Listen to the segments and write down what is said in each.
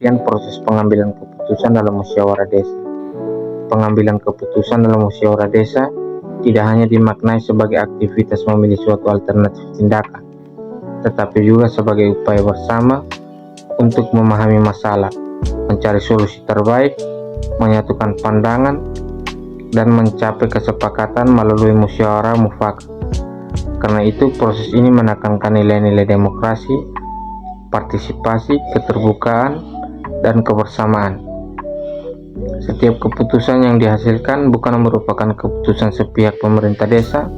pengertian proses pengambilan keputusan dalam musyawarah desa. Pengambilan keputusan dalam musyawarah desa tidak hanya dimaknai sebagai aktivitas memilih suatu alternatif tindakan, tetapi juga sebagai upaya bersama untuk memahami masalah, mencari solusi terbaik, menyatukan pandangan, dan mencapai kesepakatan melalui musyawarah mufakat. Karena itu, proses ini menekankan nilai-nilai demokrasi, partisipasi, keterbukaan, dan kebersamaan. Setiap keputusan yang dihasilkan bukan merupakan keputusan sepihak pemerintah desa,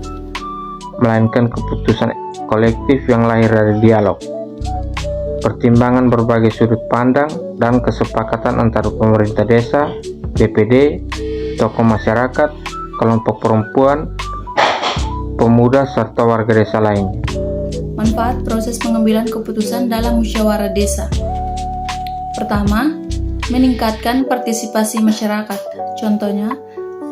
melainkan keputusan kolektif yang lahir dari dialog, pertimbangan berbagai sudut pandang, dan kesepakatan antara pemerintah desa, BPD, tokoh masyarakat, kelompok perempuan, pemuda, serta warga desa lainnya. Manfaat proses pengambilan keputusan dalam musyawarah desa. Pertama, meningkatkan partisipasi masyarakat. Contohnya,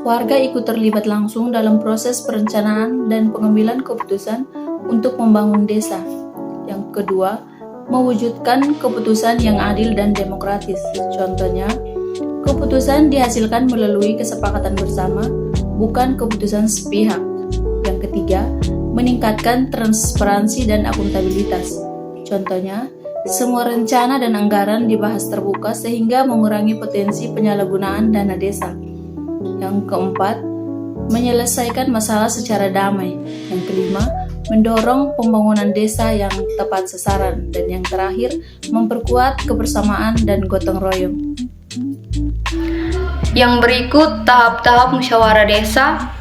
warga ikut terlibat langsung dalam proses perencanaan dan pengambilan keputusan untuk membangun desa. Yang kedua, mewujudkan keputusan yang adil dan demokratis. Contohnya, keputusan dihasilkan melalui kesepakatan bersama, bukan keputusan sepihak. Yang ketiga, meningkatkan transparansi dan akuntabilitas. Contohnya, semua rencana dan anggaran dibahas terbuka sehingga mengurangi potensi penyalahgunaan dana desa. Yang keempat, menyelesaikan masalah secara damai. Yang kelima, mendorong pembangunan desa yang tepat sasaran. Dan yang terakhir, memperkuat kebersamaan dan gotong royong. Yang berikut tahap-tahap musyawarah desa.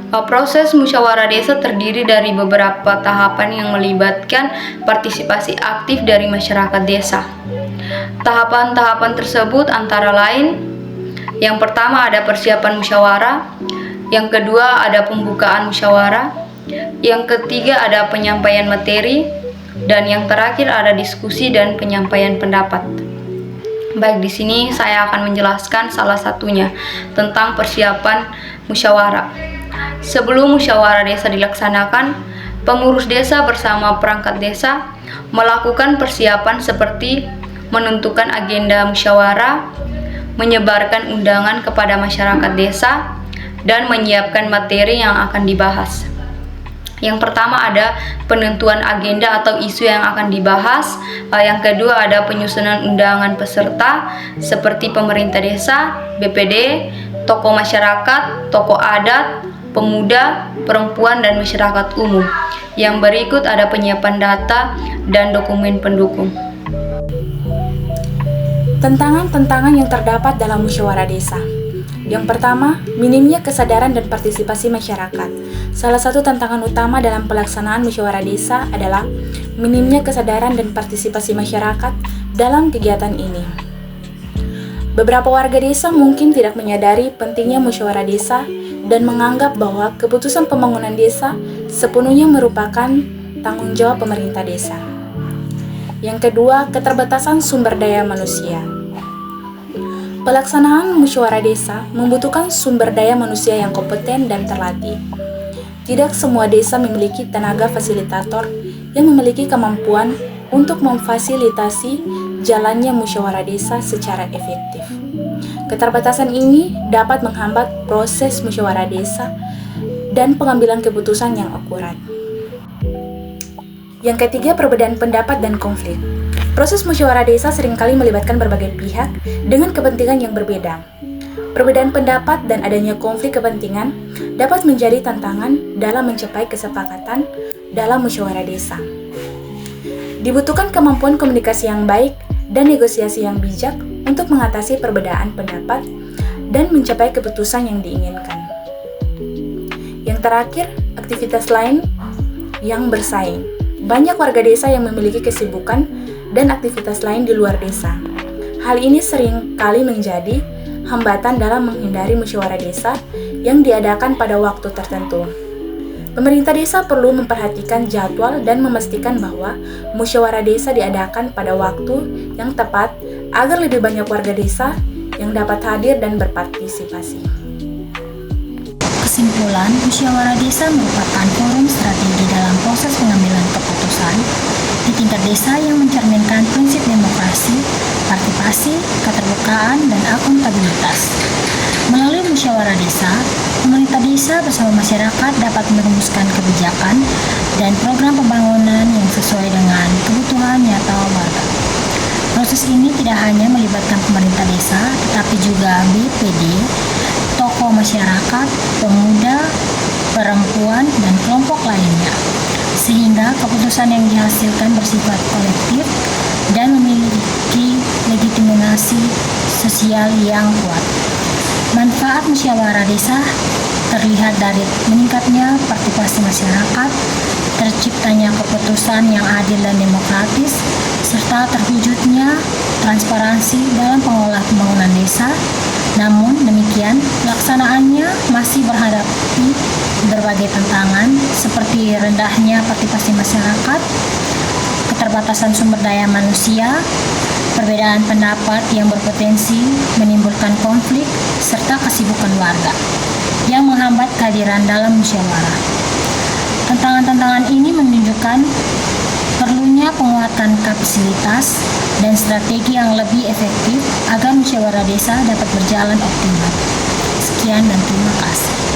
Proses musyawarah desa terdiri dari beberapa tahapan yang melibatkan partisipasi aktif dari masyarakat desa. Tahapan-tahapan tersebut antara lain, yang pertama ada persiapan musyawarah, yang kedua ada pembukaan musyawarah, yang ketiga ada penyampaian materi, dan yang terakhir ada diskusi dan penyampaian pendapat. Baik, di sini saya akan menjelaskan salah satunya tentang persiapan musyawarah. Sebelum musyawarah desa dilaksanakan, pengurus desa bersama perangkat desa melakukan persiapan seperti menentukan agenda musyawarah, menyebarkan undangan kepada masyarakat desa, dan menyiapkan materi yang akan dibahas. Yang pertama ada penentuan agenda atau isu yang akan dibahas. Yang kedua ada penyusunan undangan peserta seperti pemerintah desa, BPD, tokoh masyarakat, tokoh adat, pemuda, perempuan, dan masyarakat umum. Yang berikut ada penyiapan data dan dokumen pendukung. Tantangan-tantangan yang terdapat dalam musyawarah desa. Yang pertama, minimnya kesadaran dan partisipasi masyarakat. Salah satu tantangan utama dalam pelaksanaan musyawarah desa adalah minimnya kesadaran dan partisipasi masyarakat dalam kegiatan ini. Beberapa warga desa mungkin tidak menyadari pentingnya musyawarah desa dan menganggap bahwa keputusan pembangunan desa sepenuhnya merupakan tanggung jawab pemerintah desa. Yang kedua, keterbatasan sumber daya manusia. Pelaksanaan musyawarah desa membutuhkan sumber daya manusia yang kompeten dan terlatih. Tidak semua desa memiliki tenaga fasilitator yang memiliki kemampuan untuk memfasilitasi jalannya musyawarah desa secara efektif. Keterbatasan ini dapat menghambat proses musyawarah desa dan pengambilan keputusan yang akurat. Yang ketiga, perbedaan pendapat dan konflik. Proses musyawarah desa seringkali melibatkan berbagai pihak dengan kepentingan yang berbeda. Perbedaan pendapat dan adanya konflik kepentingan dapat menjadi tantangan dalam mencapai kesepakatan dalam musyawarah desa. Dibutuhkan kemampuan komunikasi yang baik dan negosiasi yang bijak untuk mengatasi perbedaan pendapat dan mencapai keputusan yang diinginkan. Yang terakhir, aktivitas lain yang bersaing. Banyak warga desa yang memiliki kesibukan dan aktivitas lain di luar desa. Hal ini sering kali menjadi hambatan dalam menghindari musyawarah desa yang diadakan pada waktu tertentu. Pemerintah desa perlu memperhatikan jadwal dan memastikan bahwa musyawarah desa diadakan pada waktu yang tepat agar lebih banyak warga desa yang dapat hadir dan berpartisipasi. Kesimpulan, musyawarah desa merupakan forum strategi dalam proses pengambilan keputusan di tingkat desa yang mencerminkan prinsip demokrasi, partisipasi, keterbukaan, dan akuntabilitas. Melalui musyawarah desa, pemerintah desa bersama masyarakat dapat merumuskan kebijakan dan program pembangunan yang sesuai dengan kebutuhan nyata warga. Proses ini tidak hanya melibatkan pemerintah desa, tetapi juga BPD, tokoh masyarakat, pemuda, perempuan, dan kelompok lainnya, sehingga keputusan yang dihasilkan bersifat kolektif dan memiliki legitimasi sosial yang kuat. Manfaat musyawarah desa terlihat dari meningkatnya partisipasi masyarakat, terciptanya keputusan yang adil dan demokratis, serta terwujudnya transparansi dalam pengelolaan pembangunan desa. Namun demikian, pelaksanaannya masih berhadapi berbagai tantangan seperti rendahnya partisipasi masyarakat, keterbatasan sumber daya manusia, perbedaan pendapat yang berpotensi menimbulkan konflik, serta kesibukan warga yang menghambat kehadiran dalam musyawarah. Tantangan-tantangan ini menunjukkan perlunya penguatan kapasitas dan strategi yang lebih efektif agar musyawarah desa dapat berjalan optimal. Sekian dan terima kasih.